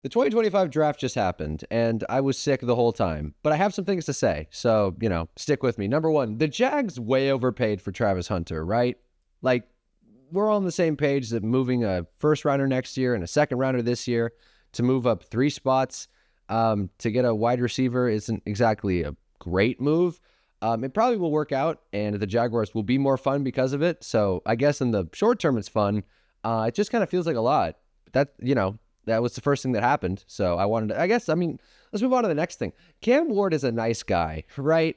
The 2025 draft just happened, and I was sick the whole time. But I have some things to say, so, stick with me. Number one, the Jags way overpaid for Travis Hunter, right? Like, we're all on the same page that moving a first rounder next year and a second rounder this year to move up 3 spots to get a wide receiver isn't exactly a great move. It probably will work out, and the Jaguars will be more fun because of it. So I guess in the short term, it's fun. It just kind of feels like a lot. That was the first thing that happened. So let's move on to the next thing. Cam Ward is a nice guy, right?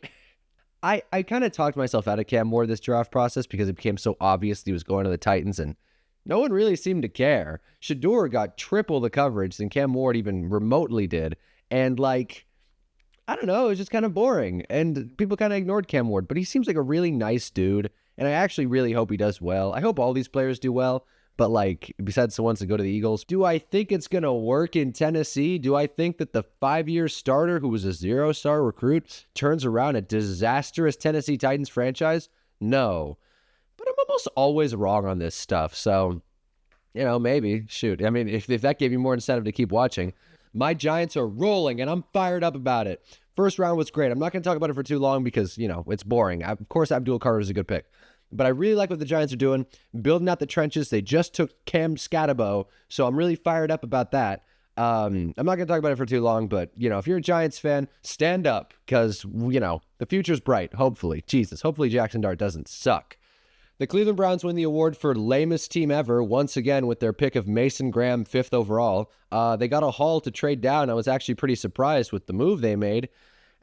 I kind of talked myself out of Cam Ward this draft process because it became so obvious that he was going to the Titans, and no one really seemed to care. Shedeur got triple the coverage than Cam Ward even remotely did. And I don't know, it was just kind of boring. And people kind of ignored Cam Ward, but he seems like a really nice dude. And I actually really hope he does well. I hope all these players do well. But besides the ones that go to the Eagles, do I think it's going to work in Tennessee? Do I think that the 5-year starter who was a 0-star recruit turns around a disastrous Tennessee Titans franchise? No. But I'm almost always wrong on this stuff. So, maybe. Shoot. I mean, if that gave you more incentive to keep watching. My Giants are rolling, and I'm fired up about it. First round was great. I'm not going to talk about it for too long because, it's boring. Of course, Abdul Carter is a good pick. But I really like what the Giants are doing, building out the trenches. They just took Cam Scatabo, so I'm really fired up about that. I'm not going to talk about it for too long, but, if you're a Giants fan, stand up because, the future's bright, hopefully. Jesus, hopefully Jackson Dart doesn't suck. The Cleveland Browns win the award for lamest team ever, once again with their pick of Mason Graham, 5th overall. They got a haul to trade down. I was actually pretty surprised with the move they made.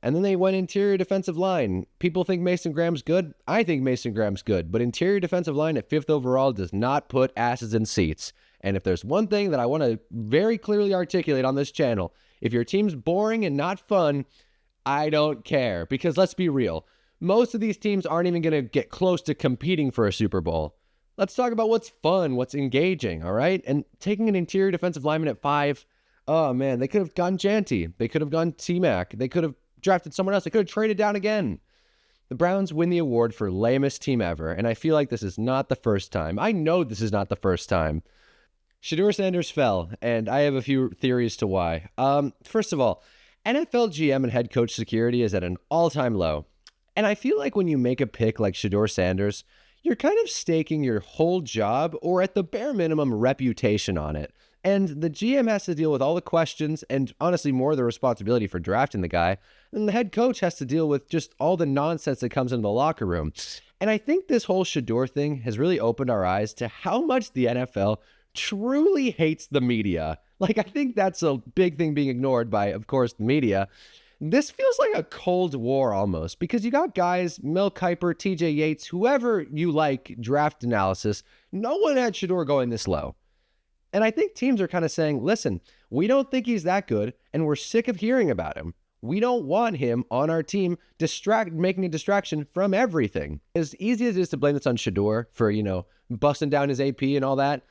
And then they went interior defensive line. People think Mason Graham's good. I think Mason Graham's good. But interior defensive line at 5th overall does not put asses in seats. And if there's one thing that I want to very clearly articulate on this channel, if your team's boring and not fun, I don't care. Because let's be real. Most of these teams aren't even going to get close to competing for a Super Bowl. Let's talk about what's fun, what's engaging, all right? And taking an interior defensive lineman at 5, oh man, they could have gone Janty. They could have gone T-Mac. They could have drafted someone else. They could have traded down again. The Browns win the award for lamest team ever, and I feel like this is not the first time. I know this is not the first time. Shedeur Sanders fell, and I have a few theories to why. First of all, NFL GM and head coach security is at an all-time low. And I feel like when you make a pick like Shedeur Sanders, you're kind of staking your whole job, or at the bare minimum, reputation on it. And the GM has to deal with all the questions and honestly more of the responsibility for drafting the guy. And the head coach has to deal with just all the nonsense that comes into the locker room. And I think this whole Shedeur thing has really opened our eyes to how much the NFL truly hates the media. I think that's a big thing being ignored by, of course, the media. This feels like a Cold War almost, because you got guys, Mel Kiper, TJ Yates, whoever you like, draft analysis. No one had Shedeur going this low. And I think teams are kind of saying, listen, we don't think he's that good, and we're sick of hearing about him. We don't want him on our team making a distraction from everything. As easy as it is to blame this on Shedeur for, busting down his AP and all that,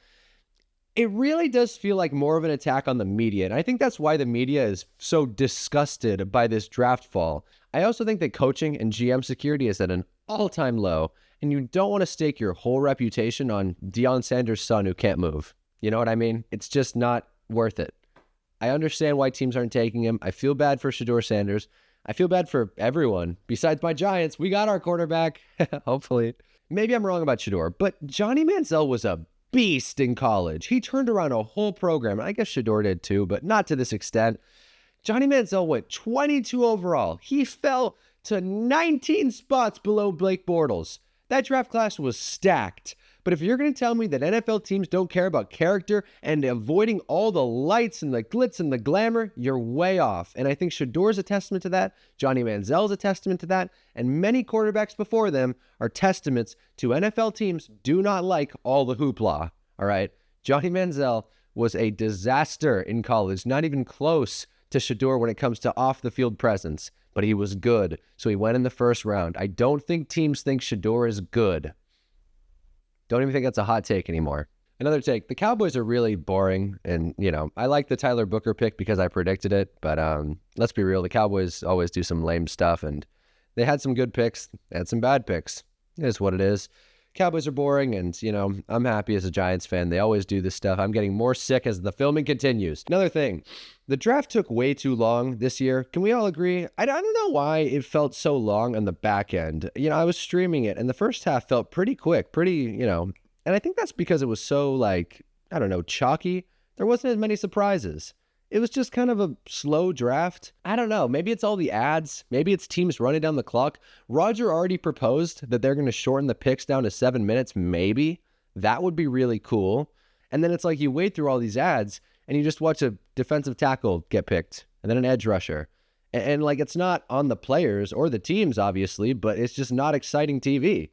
it really does feel like more of an attack on the media. And I think that's why the media is so disgusted by this draft fall. I also think that coaching and GM security is at an all-time low, and you don't want to stake your whole reputation on Deion Sanders' son who can't move. You know what I mean? It's just not worth it. I understand why teams aren't taking him. I feel bad for Shedeur Sanders. I feel bad for everyone. Besides my Giants, we got our quarterback. Hopefully. Maybe I'm wrong about Shedeur, but Johnny Manziel was a beast in college. He turned around a whole program. I guess Shedeur did too, but not to this extent. Johnny Manziel went 22 overall. He fell to 19 spots below Blake Bortles. That draft class was stacked. But if you're going to tell me that NFL teams don't care about character and avoiding all the lights and the glitz and the glamour, you're way off. And I think Shedeur's a testament to that. Johnny Manziel's a testament to that. And many quarterbacks before them are testaments to NFL teams do not like all the hoopla. All right. Johnny Manziel was a disaster in college, not even close to Shedeur when it comes to off the field presence, but he was good. So he went in the first round. I don't think teams think Shedeur is good. Don't even think that's a hot take anymore. Another take, the Cowboys are really boring. And, I like the Tyler Booker pick because I predicted it. But let's be real, the Cowboys always do some lame stuff. And they had some good picks. They had some bad picks. It is what it is. Cowboys are boring, and, I'm happy as a Giants fan. They always do this stuff. I'm getting more sick as the filming continues. Another thing, the draft took way too long this year. Can we all agree? I don't know why it felt so long on the back end. I was streaming it, and the first half felt pretty quick, and I think that's because it was so, chalky. There wasn't as many surprises. It was just kind of a slow draft. I don't know. Maybe it's all the ads. Maybe it's teams running down the clock. Roger already proposed that they're going to shorten the picks down to 7 minutes. Maybe. That would be really cool. And then it's like you wade through all these ads and you just watch a defensive tackle get picked and then an edge rusher. And it's not on the players or the teams, obviously, but it's just not exciting TV.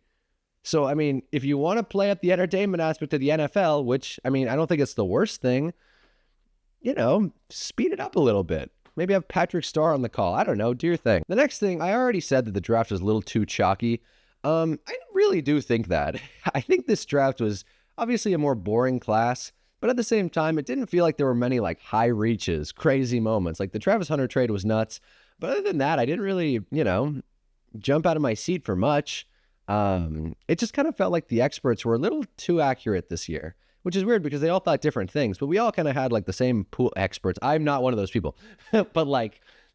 So, if you want to play up the entertainment aspect of the NFL, which, I don't think it's the worst thing, speed it up a little bit. Maybe have Patrick Starr on the call. I don't know. Do your thing. The next thing, I already said that the draft was a little too chalky. I really do think that. I think this draft was obviously a more boring class, but at the same time, it didn't feel like there were many high reaches, crazy moments. The Travis Hunter trade was nuts. But other than that, I didn't really, jump out of my seat for much. It just kind of felt like the experts were a little too accurate this year, which is weird because they all thought different things, but we all kind of had the same pool experts. I'm not one of those people, but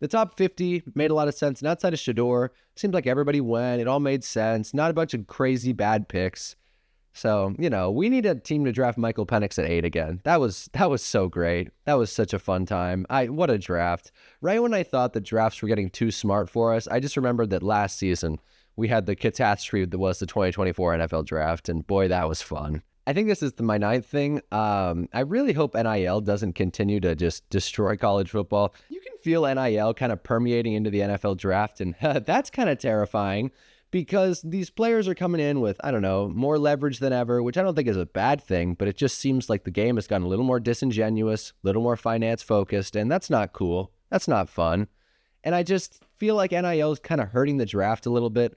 the top 50 made a lot of sense. And outside of Shedeur, seemed like everybody went. It all made sense. Not a bunch of crazy bad picks. So, we need a team to draft Michael Penix at 8 again. That was so great. That was such a fun time. What a draft. Right when I thought the drafts were getting too smart for us, I just remembered that last season we had the catastrophe that was the 2024 NFL draft, and boy, that was fun. I think this is my ninth thing. I really hope NIL doesn't continue to just destroy college football. You can feel NIL kind of permeating into the NFL draft, and that's kind of terrifying because these players are coming in with, more leverage than ever, which I don't think is a bad thing, but it just seems like the game has gotten a little more disingenuous, a little more finance focused, and that's not cool. That's not fun. And I just feel like NIL is kind of hurting the draft a little bit.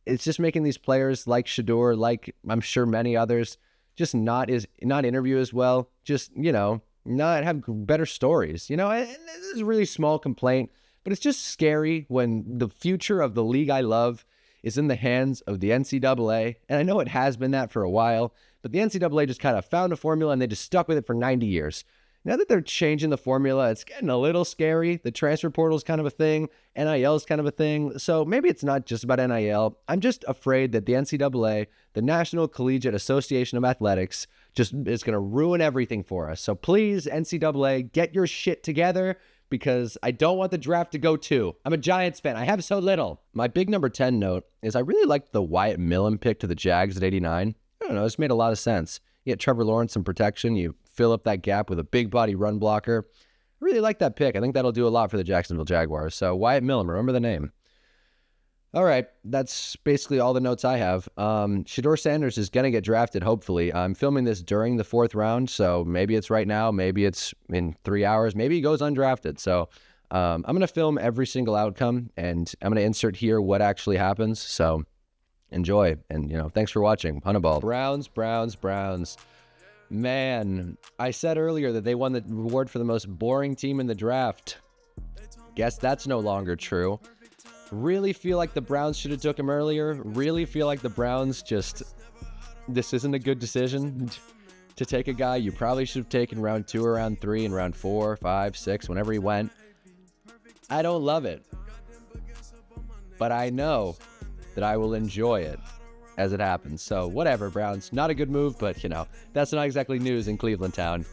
It's just making these players like Shedeur, like I'm sure many others, just not interview as well, just, not have better stories, and this is a really small complaint, but it's just scary when the future of the league I love is in the hands of the NCAA. And I know it has been that for a while, but the NCAA just kind of found a formula and they just stuck with it for 90 years. Now that they're changing the formula, it's getting a little scary. The transfer portal is kind of a thing. NIL is kind of a thing. So maybe it's not just about NIL. I'm just afraid that the NCAA, the National Collegiate Association of Athletics, just is going to ruin everything for us. So please, NCAA, get your shit together because I don't want the draft to go too. I'm a Giants fan. I have so little. My big number 10 note is I really liked the Wyatt Millen pick to the Jags at 89. I don't know. This made a lot of sense. You get Trevor Lawrence in protection. You fill up that gap with a big body run blocker. I really like that pick. I think that'll do a lot for the Jacksonville Jaguars. So Wyatt Millen, remember the name. All right, that's basically all the notes I have. Shedeur Sanders is going to get drafted, hopefully. I'm filming this during the 4th round, so maybe it's right now, maybe it's in 3 hours, maybe he goes undrafted. So I'm going to film every single outcome, and I'm going to insert here what actually happens. So enjoy, and, thanks for watching. HUNNABALL. Browns. Man, I said earlier that they won the award for the most boring team in the draft. Guess that's no longer true. Really feel like the Browns should have took him earlier. Really feel like the Browns this isn't a good decision to take a guy you probably should have taken round 2 or round 3 and round 4, 5, 6, whenever he went. I don't love it. But I know that I will enjoy it as it happens. So whatever, Browns. Not a good move, but, that's not exactly news in Cleveland town.